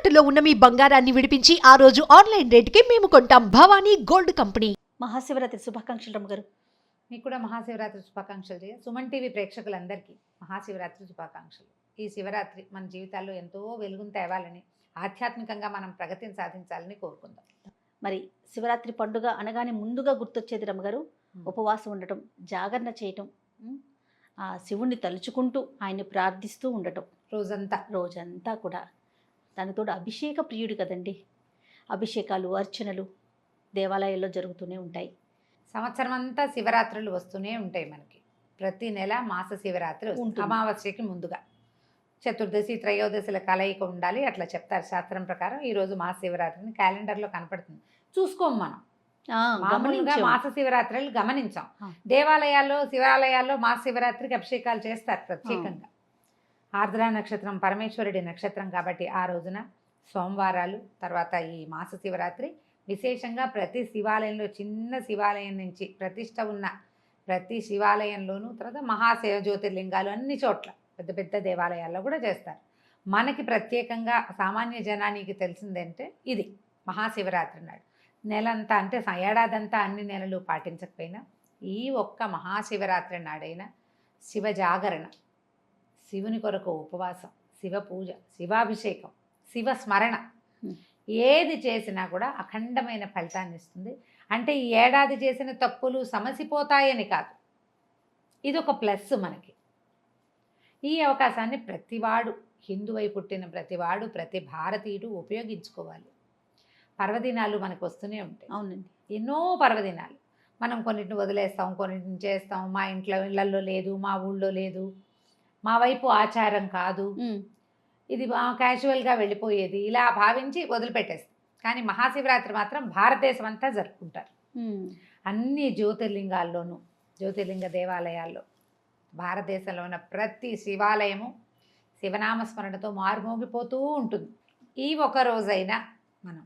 తాకట్టులో ఉన్న మీ బంగారాన్ని విడిపించి ఆ రోజు ఆన్లైన్ రేటుకి మేము కొంటాం. Bhavani gold company. మహాశివరాత్రి శుభాకాంక్షలు రమ్మగారు. మీకు కూడా మహాశివరాత్రి శుభాకాంక్షలు. సుమన్ టీవీ ప్రేక్షకులందరికీ మహాశివరాత్రి శుభాకాంక్షలు. ఈ శివరాత్రి మన జీవితాల్లో ఎంతో వెలుగును తేవాలని, ఆధ్యాత్మికంగా మనం ప్రగతిని సాధించాలని కోరుకుందాం. మరి శివరాత్రి పండుగ అనగానే ముందుగా గుర్తొచ్చేది రమ్మగారు ఉపవాసం ఉండటం, జాగరణ చేయటం, ఆ శివుణ్ణి తలుచుకుంటూ ఆయన్ని ప్రార్థిస్తూ ఉండటం రోజంతా కూడా. దానితోడు అభిషేక ప్రియుడు కదండి. అభిషేకాలు, అర్చనలు దేవాలయాల్లో జరుగుతూనే ఉంటాయి. సంవత్సరం అంతా శివరాత్రులు వస్తూనే ఉంటాయి మనకి. ప్రతి నెల మాస శివరాత్రి ఉంటుంది. అమావాస్యకి ముందుగా చతుర్దశి, త్రయోదశిల కలయిక ఉండాలి అట్లా చెప్తారు శాస్త్రం ప్రకారం. ఈరోజు మాస శివరాత్రిని క్యాలెండర్లో కనపడుతుంది, చూసుకోం మనం. మామూలుగా మాస శివరాత్రులు గమనించాం. దేవాలయాల్లో, శివాలయాల్లో మాస శివరాత్రికి అభిషేకాలు చేస్తారు ప్రత్యేకంగా. ఆర్ద్ర నక్షత్రం పరమేశ్వరుడి నక్షత్రం కాబట్టి ఆ రోజున సోమవారాలు, తర్వాత ఈ మాస శివరాత్రి విశేషంగా ప్రతి శివాలయంలో, చిన్న శివాలయం నుంచి ప్రతిష్ట ఉన్న ప్రతి శివాలయంలోనూ, తర్వాత మహాశివ జ్యోతిర్లింగాలు అన్ని చోట్ల పెద్ద పెద్ద దేవాలయాల్లో కూడా చేస్తారు. మనకి ప్రత్యేకంగా సామాన్య జనానికి తెలిసిందంటే ఇది మహాశివరాత్రి నాడు. నెలంతా అంటే ఏడాదంతా అన్ని నెలలు పాటించకపోయినా ఈ ఒక్క మహాశివరాత్రి నాడైనా శివ జాగరణ, శివుని కొరకు ఉపవాసం, శివ పూజ, శివాభిషేకం, శివ స్మరణ ఏది చేసినా కూడా అఖండమైన ఫలితాన్ని ఇస్తుంది. అంటే ఈ ఏడాది చేసిన తప్పులు సమసిపోతాయని కాదు, ఇది ఒక ప్లస్ మనకి. ఈ అవకాశాన్ని ప్రతివాడు, హిందువై పుట్టిన ప్రతివాడు, ప్రతి భారతీయుడు ఉపయోగించుకోవాలి. పర్వదినాలు మనకు వస్తూనే ఉంటాయి. అవునండి, ఎన్నో పర్వదినాలు. మనం కొన్నిటిని వదిలేస్తాం, కొన్నిటిని చేస్తాం. మా ఇళ్ళల్లో లేదు, మా ఊళ్ళో లేదు, మా వైపు ఆచారం కాదు, ఇది క్యాజువల్గా వెళ్ళిపోయేది, ఇలా భావించి వదిలిపెట్టేస్తాం. కానీ మహాశివరాత్రి మాత్రం భారతదేశం అంతా జరుపుకుంటారు. అన్ని జ్యోతిర్లింగాల్లోనూ, జ్యోతిర్లింగ దేవాలయాల్లో భారతదేశంలో ఉన్న ప్రతి శివాలయము శివనామస్మరణతో మారుమోగిపోతూ ఉంటుంది. ఈ ఒక రోజైనా మనం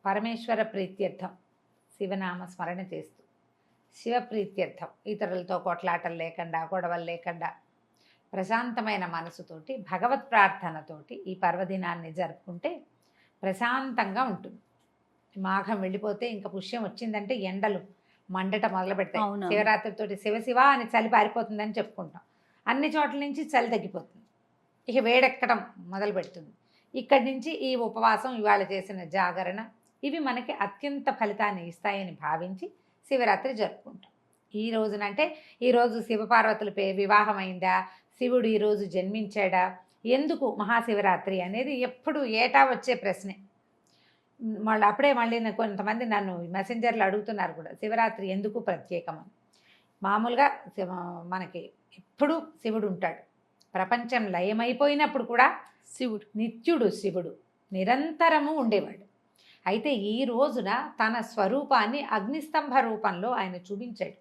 పరమేశ్వర ప్రీత్యర్థం శివనామ స్మరణ చేస్తూ, శివ ప్రీత్యర్థం ఇతరులతో కొట్లాటలు లేకుండా, గొడవలు లేకుండా, ప్రశాంతమైన మనసుతోటి, భగవత్ ప్రార్థనతోటి ఈ పర్వదినాన్ని జరుపుకుంటే ప్రశాంతంగా ఉంటుంది. మాఘం వెళ్ళిపోతే ఇంకా పుష్యం వచ్చిందంటే ఎండలు మండట మొదలు పెడతాయి. శివరాత్రితోటి శివ అని చలి పారిపోతుందని చెప్పుకుంటాం. అన్ని చోట్ల నుంచి చలి తగ్గిపోతుంది, ఇక వేడెక్కడం మొదలు పెడుతుంది. ఇక్కడి నుంచి ఈ ఉపవాసం, ఇవాళ చేసిన జాగరణ, ఇవి మనకి అత్యంత ఫలితాన్ని ఇస్తాయని భావించి శివరాత్రి జరుపుకుంటాం. ఈ రోజునంటే ఈరోజు శివపార్వతుల వివాహం అయిందా, శివుడు ఈరోజు జన్మించాడా, ఎందుకు మహాశివరాత్రి అనేది ఎప్పుడు ఏటా వచ్చే ప్రశ్నే. మళ్ళీ కొంతమంది నన్ను మెసెంజర్లు అడుగుతున్నారు కూడా, శివరాత్రి ఎందుకు ప్రత్యేకమని. మామూలుగా మనకి ఎప్పుడు శివుడు ఉంటాడు. ప్రపంచం లయమైపోయినప్పుడు కూడా శివుడు, నిత్యుడు శివుడు నిరంతరము ఉండేవాడు. అయితే ఈ రోజున తన స్వరూపాన్ని అగ్నిస్తంభ రూపంలో ఆయన చూపించాడు.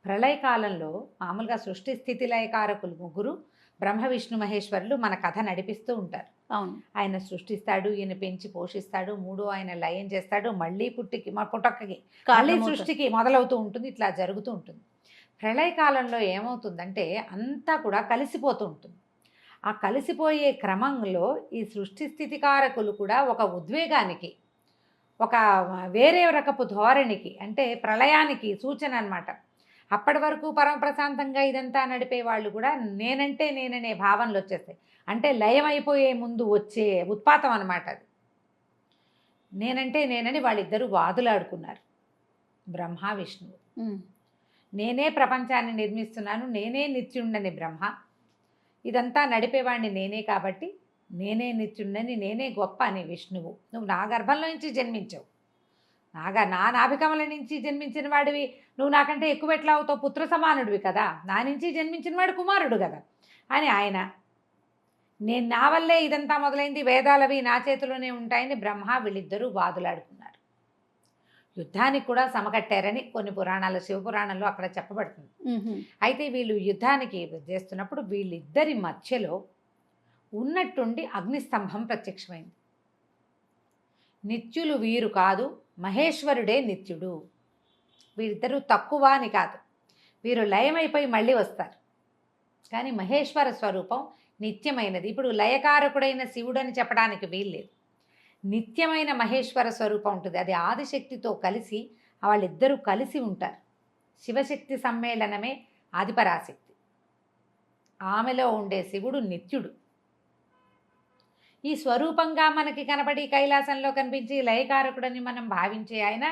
ప్రళయకాలంలో మామూలుగా సృష్టి స్థితి లయకారకులు ముగ్గురు, బ్రహ్మ విష్ణు మహేశ్వరులు మన కథ నడిపిస్తూ ఉంటారు. అవును, ఆయన సృష్టిస్తాడు, ఈయన పెంచి పోషిస్తాడు, మూడో ఆయన లయం చేస్తాడు, మళ్ళీ పుట్టక్కకి మళ్ళీ సృష్టికి మొదలవుతూ ఉంటుంది. ఇట్లా జరుగుతూ ఉంటుంది. ప్రళయకాలంలో ఏమవుతుందంటే అంతా కూడా కలిసిపోతూ ఉంటుంది. ఆ కలిసిపోయే క్రమంలో ఈ సృష్టి స్థితికారకులు కూడా ఒక ఉద్వేగానికి, ఒక వేరే రకపు ధోరణికి, అంటే ప్రళయానికి సూచన అన్నమాట. అప్పటి వరకు పరమప్రశాంతంగా ఇదంతా నడిపే వాళ్ళు కూడా నేనంటే నేననే భావనలు వచ్చేస్తాయి. అంటే లయం అయిపోయే ముందు వచ్చే ఉత్పాతం అన్నమాట అది. నేనంటే నేనని వాళ్ళిద్దరూ వాదులాడుకున్నారు, బ్రహ్మ విష్ణువు. నేనే ప్రపంచాన్ని నిర్మిస్తున్నాను, నేనే నిత్యుండని బ్రహ్మ, ఇదంతా నడిపేవాడిని నేనే కాబట్టి నేనే నిత్యుండని, నేనే గొప్ప అని విష్ణువు. నువ్వు నా గర్భంలో నుంచి జన్మించావు, నా నాభికమల నుంచి జన్మించిన వాడివి, నువ్వు నాకంటే ఎక్కువ ఎట్లా అవుతావు, పుత్ర సమానుడివి కదా, నా నుంచి జన్మించిన వాడు కుమారుడు కదా అని ఆయన. నేను నా వల్లే ఇదంతా మొదలైంది, వేదాలవి నా చేతిలోనే ఉంటాయని బ్రహ్మ వీళ్ళిద్దరూ వాదులాడుకున్నారు. యుద్ధానికి కూడా సమకట్టారని కొన్ని పురాణాలు, శివపురాణంలో అక్కడ చెప్పబడుతుంది. అయితే వీళ్ళు యుద్ధానికి చేస్తున్నప్పుడు వీళ్ళిద్దరి మధ్యలో ఉన్నట్టుండి అగ్నిస్తంభం ప్రత్యక్షమైంది. నిత్యులు వీరు కాదు, మహేశ్వరుడే నిత్యుడు. వీరిద్దరూ తక్కువ అని కాదు, వీరు లయమైపోయి మళ్ళీ వస్తారు. కానీ మహేశ్వర స్వరూపం నిత్యమైనది. ఇప్పుడు లయకారకుడైన శివుడు అని చెప్పడానికి వీల్లేదు. నిత్యమైన మహేశ్వర స్వరూపం ఉంటుంది. అది ఆదిశక్తితో కలిసి వాళ్ళిద్దరూ కలిసి ఉంటారు. శివశక్తి సమ్మేళనమే ఆదిపరాశక్తి. ఆమెలో ఉండే శివుడు నిత్యుడు. ఈ స్వరూపంగా మనకి కనపడి కైలాసంలో కనిపించి లయకారకుడని మనం భావించే ఆయన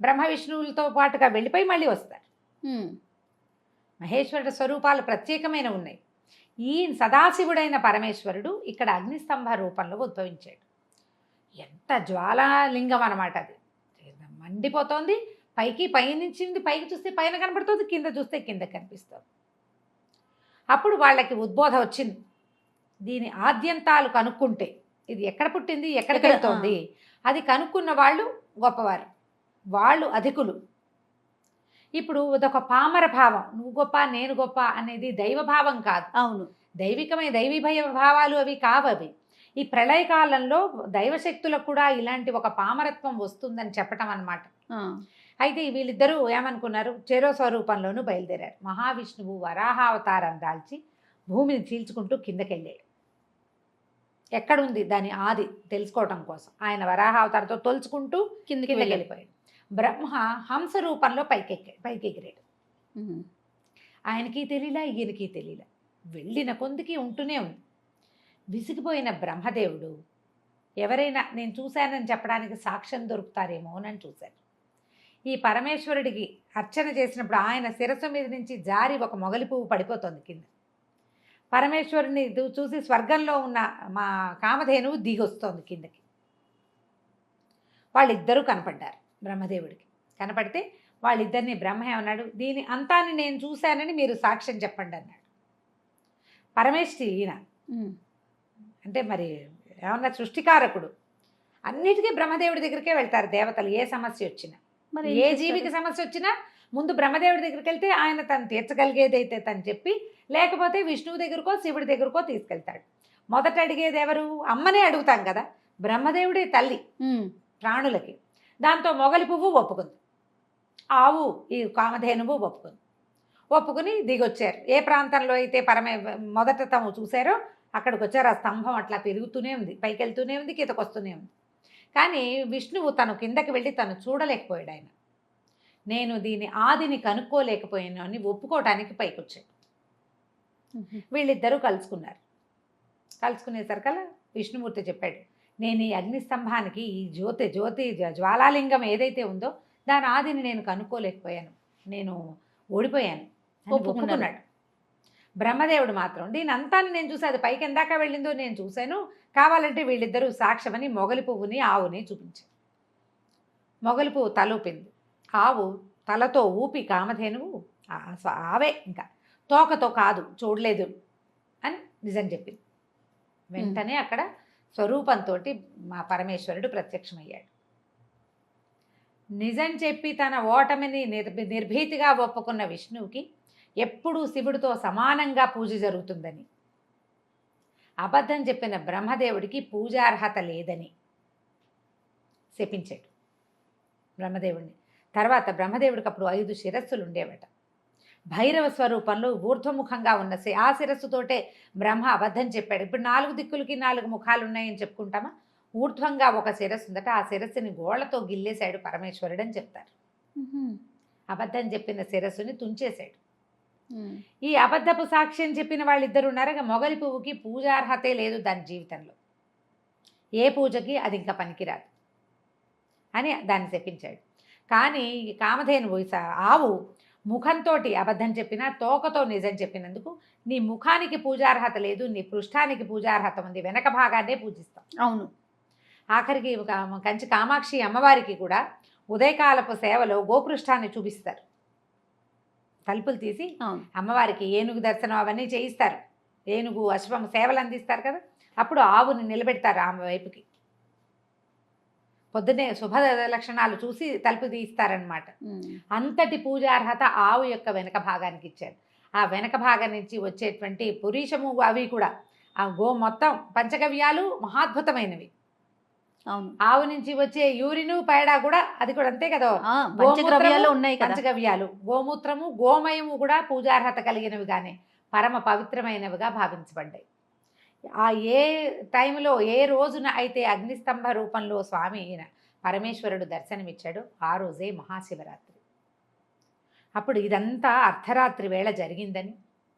బ్రహ్మ విష్ణువులతో పాటుగా వెళ్ళిపోయి మళ్ళీ వస్తారు. మహేశ్వరుడు స్వరూపాలు ప్రత్యేకమైన ఉన్నాయి. ఈ సదాశివుడైన పరమేశ్వరుడు ఇక్కడ అగ్నిస్తంభ రూపంలో ఉద్భవించాడు. ఎంత జ్వాలాలింగం అన్నమాట అది. మండిపోతోంది. పైనుంచింది పైకి చూస్తే పైన కనపడుతుంది, కింద చూస్తే కింద కనిపిస్తుంది. అప్పుడు వాళ్ళకి ఉద్బోధ వచ్చింది. దీని ఆద్యంతాలు కనుక్కుంటే ఇది ఎక్కడ పుట్టింది, ఎక్కడికి వెళ్తోంది, అది కనుక్కున్న వాళ్ళు గొప్పవారు, వాళ్ళు అధికులు. ఇప్పుడు ఇదొక పామర భావం, నువ్వు గొప్ప నేను గొప్ప అనేది దైవభావం కాదు. అవును, దైవికమైన దైవీభయ భావాలు అవి కావవి. ఈ ప్రళయకాలంలో దైవశక్తులకు కూడా ఇలాంటి ఒక పామరత్వం వస్తుందని చెప్పటం అన్నమాట. అయితే వీళ్ళిద్దరూ ఏమనుకున్నారు, చెరో స్వరూపంలోనూ బయలుదేరారు. మహావిష్ణువు వరాహావతారం దాల్చి భూమిని చీల్చుకుంటూ కిందకెళ్ళాడు. ఎక్కడుంది దాని ఆది తెలుసుకోవటం కోసం ఆయన వరాహావతారంతో తొలుచుకుంటూ కిందకి వెళ్ళిపోయాడు. బ్రహ్మ హంస రూపంలో పైకి ఎగిరాడు. ఆయనకి తెలియలా, ఈయనకి తెలియలా. వెళ్ళిన కొందికి ఉంటూనే ఉంది. విసిగిపోయిన బ్రహ్మదేవుడు ఎవరైనా నేను చూశానని చెప్పడానికి సాక్ష్యం దొరుకుతారేమో అని చూశారు. ఈ పరమేశ్వరుడికి అర్చన చేసినప్పుడు ఆయన శిరస్సు మీద నుంచి జారి ఒక మొగలి పువ్వు పడిపోతుంది కింద. పరమేశ్వరుని చూసి స్వర్గంలో ఉన్న మా కామధేనువు దిగొస్తోంది కిందకి. వాళ్ళిద్దరూ కనపడ్డారు బ్రహ్మదేవుడికి. కనపడితే వాళ్ళిద్దరిని బ్రహ్మ ఏమన్నాడు, దీని అంతాన్ని నేను చూశానని మీరు సాక్ష్యం చెప్పండి అన్నాడు. పరమేశ్వరి ఈయన అంటే మరి ఏమన్నా సృష్టికారకుడు. అన్నిటికీ బ్రహ్మదేవుడి దగ్గరికే వెళ్తారు దేవతలు. ఏ సమస్య వచ్చినా, మరి ఏ జీవికి సమస్య వచ్చినా ముందు బ్రహ్మదేవుడి దగ్గరికి వెళ్తే ఆయన తను తీర్చగలిగేదైతే తను చెప్పి, లేకపోతే విష్ణువు దగ్గరకో శివుడి దగ్గరకో తీసుకెళ్తాడు. మొదట అడిగేది ఎవరు, అమ్మనే అడుగుతాం కదా. బ్రహ్మదేవుడే తల్లి ప్రాణులకి. దాంతో మొగలి పువ్వు ఒప్పుకుంది, ఆవు ఈ కామధేనువు ఒప్పుకుని దిగొచ్చారు. ఏ ప్రాంతంలో అయితే మొదట తాము చూశారో అక్కడికి వచ్చారు. ఆ స్తంభం అట్లా పెరుగుతూనే ఉంది, పైకి వెళ్తూనే ఉంది, కిందకొస్తూనే ఉంది. కానీ విష్ణువు తను కిందకి వెళ్ళి తను చూడలేకపోయాడు. ఆయన నేను దీని ఆదిని కనుక్కోలేకపోయాను అని ఒప్పుకోవటానికి పైకి వచ్చాడు. వీళ్ళిద్దరూ కలుసుకున్నారు. కలుసుకునేసరికల్లా విష్ణుమూర్తి చెప్పాడు, నేను ఈ అగ్నిస్తంభానికి ఈ జ్యోతి జ్వాలాలింగం ఏదైతే ఉందో దాని ఆదిని నేను కనుక్కోలేకపోయాను, నేను ఓడిపోయాను ఒప్పుకున్నాడు. బ్రహ్మదేవుడు మాత్రం దీని అంతాన్ని నేను చూసి అది పైకి ఎందాక వెళ్ళిందో నేను చూశాను, కావాలంటే వీళ్ళిద్దరూ సాక్ష్యమని మొగలి పువ్వుని ఆవుని చూపించారు. మొగలి పువ్వు తలూపింది, ఆవు తలతో ఊపి కామధేనువు ఆవే ఇంకా తోకతో కాదు చూడలేదు అని నిజం చెప్పింది. వెంటనే అక్కడ స్వరూపంతో మా పరమేశ్వరుడు ప్రత్యక్షమయ్యాడు. నిజం చెప్పి తన ఓటమిని నిర్భీతిగా ఒప్పుకున్న విష్ణువుకి ఎప్పుడూ శివుడితో సమానంగా పూజ జరుగుతుందని, అబద్ధం చెప్పిన బ్రహ్మదేవుడికి పూజార్హత లేదని శపించాడు బ్రహ్మదేవుడిని. తర్వాత బ్రహ్మదేవుడికి అప్పుడు 5 శిరస్సులు ఉండేవట. భైరవ స్వరూపంలో ఊర్ధ్వముఖంగా ఉన్న ఆ శిరస్సుతోటే బ్రహ్మ అబద్ధం చెప్పాడు. ఇప్పుడు 4 దిక్కులకి 4 ముఖాలు ఉన్నాయని చెప్పుకుంటామా, ఊర్ధ్వంగా ఒక శిరస్సు ఉందట. ఆ శిరస్సుని గోళ్లతో గిల్లేశాడు పరమేశ్వరుడు అని చెప్తారు. అబద్ధం చెప్పిన శిరస్సుని తుంచేశాడు. ఈ అబద్ధపు సాక్ష్యం చెప్పిన వాళ్ళిద్దరు ఉన్నారుగా, మొగలి పువ్వుకి పూజార్హతే లేదు దాని జీవితంలో, ఏ పూజకి అది ఇంకా పనికిరాదు అని దాన్ని శపించాడు. కానీ కామధేనువు ఆవు ముఖంతో అబద్ధం చెప్పినా తోకతో నిజం చెప్పినందుకు నీ ముఖానికి పూజార్హత లేదు, నీ పృష్ఠానికి పూజార్హత ఉంది, వెనక భాగాన్నే పూజిస్తాం. అవును. ఆఖరికి కంచి కామాక్షి అమ్మవారికి కూడా ఉదయకాలపు సేవలో గోపృష్ఠాన్ని చూపిస్తారు. తలుపులు తీసి అమ్మవారికి ఏనుగు దర్శనం అవన్నీ చేయిస్తారు. ఏనుగు అశ్వం సేవలు అందిస్తారు కదా, అప్పుడు ఆవుని నిలబెడతారు ఆమె వైపుకి. పొద్దునే శుభ లక్షణాలు చూసి తలుపు తీస్తారనమాట. అంతటి పూజార్హత ఆవు యొక్క వెనక భాగానికి ఇచ్చారు. ఆ వెనక భాగం నుంచి వచ్చేటువంటి పురీషము అవి కూడా ఆ మొత్తం పంచగవ్యాలు మహాద్భుతమైనవి. అవును. ఆవు నుంచి వచ్చే యూరిను పేడ కూడా అది కూడా అంతే కదా, పంచగవ్యాలు ఉన్నాయి. పంచగవ్యాలు గోమూత్రము గోమయము కూడా పూజార్హత కలిగినవిగానే పరమ పవిత్రమైనవిగా భావించబడ్డాయి. ఆ ఏ టైంలో ఏ రోజున అయితే అగ్నిస్తంభ రూపంలో స్వామి ఈయన పరమేశ్వరుడు దర్శనమిచ్చాడు ఆ రోజే మహాశివరాత్రి. అప్పుడు ఇదంతా అర్ధరాత్రి వేళ జరిగిందని,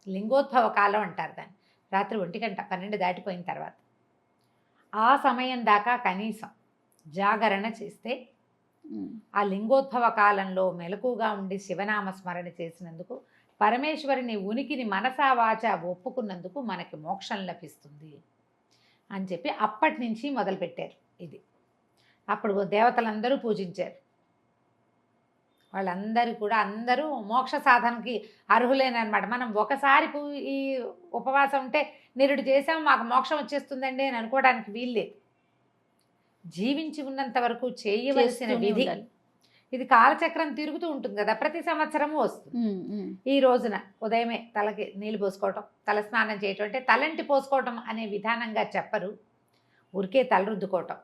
లింగోద్భవ కాలం అంటారు దాన్ని. రాత్రి 1 గంట 12 దాటిపోయిన తర్వాత ఆ సమయం దాకా కనీసం జాగరణ చేస్తే ఆ లింగోద్భవ కాలంలో మెలకుగా ఉండి శివనామ స్మరణ చేసినందుకు, పరమేశ్వరుని ఉనికిని మనసా వాచ ఒప్పుకున్నందుకు మనకి మోక్షం లభిస్తుంది అని చెప్పి అప్పటి నుంచి మొదలుపెట్టారు ఇది. అప్పుడు దేవతలందరూ పూజించారు. వాళ్ళందరూ కూడా అందరూ మోక్ష సాధనకి అర్హులేనమాట. మనం ఒకసారి ఈ ఉపవాసం ఉంటే నిరుడు చేసాం మాకు మోక్షం వచ్చేస్తుందండి అని అనుకోవడానికి వీల్లేదు. జీవించి ఉన్నంత వరకు చేయవలసిన విధి. ఇది కాలచక్రం తిరుగుతూ ఉంటుంది కదా, ప్రతి సంవత్సరము వస్తుంది. ఈ రోజున ఉదయమే తలకి నీళ్ళు పోసుకోవటం, తల స్నానం చేయటం, అంటే తలంటి పోసుకోవటం అనే విధానంగా చెప్పరు. ఊరికే తల రుద్దుకోవటం,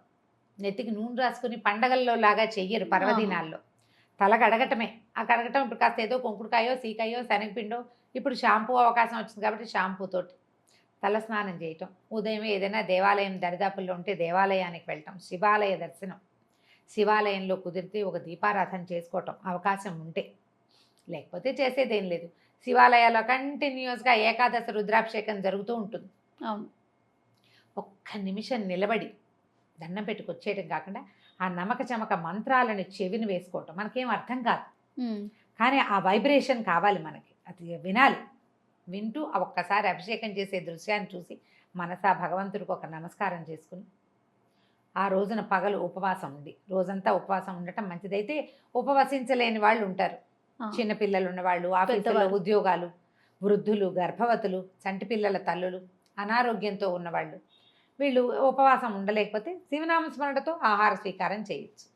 నెత్తికి నూనె రాసుకుని పండగల్లో లాగా చెయ్యరు పర్వదినాల్లో. తల కడగటమే. ఆ కడగటం ఇప్పుడు కాస్త ఏదో కుంకుడుకాయో సీకాయో శనగపిండో, ఇప్పుడు షాంపూ అవకాశం వచ్చింది కాబట్టి షాంపూతోటి తల స్నానం చేయటం. ఉదయమే ఏదైనా దేవాలయం దరిదాపుల్లో ఉంటే దేవాలయానికి వెళ్ళటం, శివాలయ దర్శనం, శివాలయంలో కుదిరితే ఒక దీపారాధన చేసుకోవటం అవకాశం ఉంటే, లేకపోతే చేసేదేం లేదు. శివాలయాల్లో కంటిన్యూస్గా ఏకాదశి రుద్రాభిషేకం జరుగుతూ ఉంటుంది. అవును. ఒక్క నిమిషం నిలబడి దండం పెట్టుకొచ్చేయటం కాకుండా ఆ నమక చమక మంత్రాలను చెవిని వేసుకోవటం. మనకేం అర్థం కాదు, కానీ ఆ వైబ్రేషన్ కావాలి మనకి, అది వినాలి. వింటూ ఆ ఒక్కసారి అభిషేకం చేసే దృశ్యాన్ని చూసి మనసా భగవంతుడికి ఒక నమస్కారం చేసుకుని ఆ రోజున పగలు ఉపవాసం ఉండి, రోజంతా ఉపవాసం ఉండటం మంచిదైతే ఉపవసించలేని వాళ్ళు ఉంటారు. చిన్నపిల్లలు ఉన్నవాళ్ళు, ఆఫీసులో ఉద్యోగాలు, వృద్ధులు, గర్భవతులు, చంటి పిల్లల తల్లులు, అనారోగ్యంతో ఉన్నవాళ్ళు, వీళ్ళు ఉపవాసం ఉండలేకపోతే శివనామస్మరణతో ఆహార స్వీకారం చేయొచ్చు.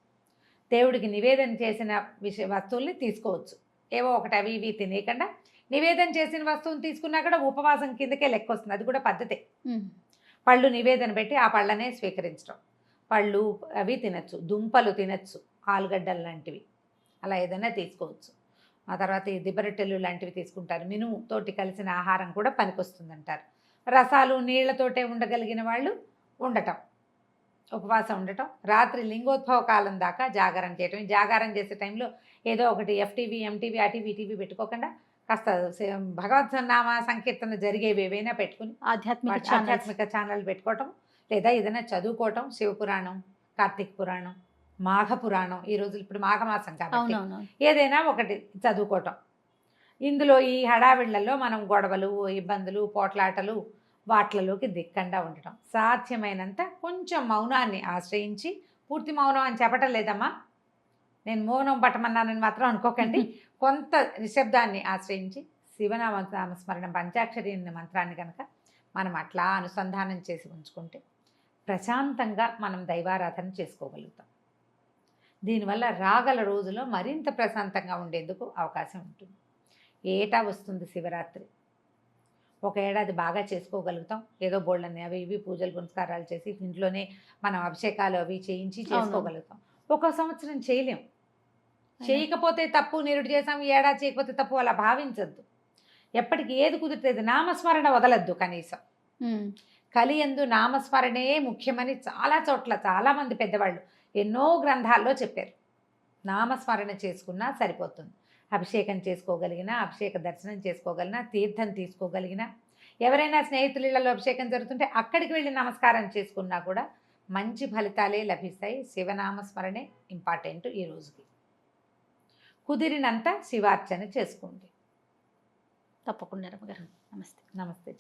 దేవుడికి నివేదన చేసిన వస్తువుల్ని తీసుకోవచ్చు. ఏవో ఒకటి అవి ఇవి తినేయకుండా నివేదన చేసిన వస్తువుని తీసుకున్నా కూడా ఉపవాసం కిందకే లెక్క వస్తుంది. అది కూడా పద్ధతే. పళ్ళు నివేదన పెట్టి ఆ పళ్ళనే స్వీకరించడం. పళ్ళు అవి తినచ్చు, దుంపలు తినచ్చు, ఆలుగడ్డలు లాంటివి అలా ఏదైనా తీసుకోవచ్చు. ఆ తర్వాత ఈ దిబ్బరొట్టెలు లాంటివి తీసుకుంటారు. మినుముతోటి కలిసిన ఆహారం కూడా పనికొస్తుందంటారు. రసాలు నీళ్లతోటే ఉండగలిగిన వాళ్ళు ఉండటం, ఉపవాసం ఉండటం. రాత్రి లింగోద్భవ కాలం దాకా జాగారం చేయటం. జాగారం చేసే టైంలో ఏదో ఒకటి ఎఫ్టీవీ ఎంటీవీ అటీవీ ఇటీవీ పెట్టుకోకుండా కాస్త భగవత్ నామ సంకీర్తన జరిగేవి ఏవైనా పెట్టుకుని ఆధ్యాత్మిక ఛానల్ పెట్టుకోవటం, లేదా ఏదైనా చదువుకోవటం. శివపురాణం, కార్తీక పురాణం, మాఘ పురాణం, ఈ రోజులు ఇప్పుడు మాఘమాసం కాబట్టి ఏదైనా ఒకటి చదువుకోవటం. ఇందులో ఈ హడావిళ్లలో మనం గొడవలు, ఇబ్బందులు, పోట్లాటలు వాట్లలోకి దిక్కండా ఉండటం. సాధ్యమైనంత కొంచెం మౌనాన్ని ఆశ్రయించి, పూర్తి మౌనం అని చెప్పటం లేదమ్మా, నేను మౌనం పట్టమన్నానని మాత్రం అనుకోకండి. కొంత నిశ్శబ్దాన్ని ఆశ్రయించి శివనామస్మరణ పంచాక్షరి మంత్రాన్ని కనుక మనం అట్లా అనుసంధానం చేసి ఉంచుకుంటే ప్రశాంతంగా మనం దైవారాధన చేసుకోగలుగుతాం. దీనివల్ల రాగల రోజులో మరింత ప్రశాంతంగా ఉండేందుకు అవకాశం ఉంటుంది. ఏటా వస్తుంది శివరాత్రి. ఒక ఏడాది బాగా చేసుకోగలుగుతాం. ఏదో బోళ్ళని అవి ఇవి పూజలు పునస్కారాలు చేసి ఇంట్లోనే మనం అభిషేకాలు అవి చేయించి చేసుకోగలుగుతాం. ఒక సంవత్సరం చేయలేం. చేయకపోతే తప్పు, నిరుడు చేసాం, ఈ ఏడాది చేయకపోతే తప్పు అలా భావించద్దు. ఎప్పటికి ఏది కుదిరితే నామస్మరణ వదలద్దు. కనీసం కలియందు నామస్మరణే ముఖ్యమని చాలా చోట్ల చాలామంది పెద్దవాళ్ళు ఎన్నో గ్రంథాల్లో చెప్పారు. నామస్మరణ చేసుకున్నా సరిపోతుంది. అభిషేకం చేసుకోగలిగినా, అభిషేక దర్శనం చేసుకోగలిగినా, తీర్థం తీసుకోగలిగినా, ఎవరైనా స్నేహితులలో అభిషేకం జరుగుతుంటే అక్కడికి వెళ్ళి నమస్కారం చేసుకున్నా కూడా మంచి ఫలితాలే లభిస్తాయి. శివనామస్మరణే ఇంపార్టెంట్ ఈ రోజుకి. కుదిరినంత శివార్చన చేసుకోండి. తప్పకుండా రమ్మగారు. నమస్తే. నమస్తే.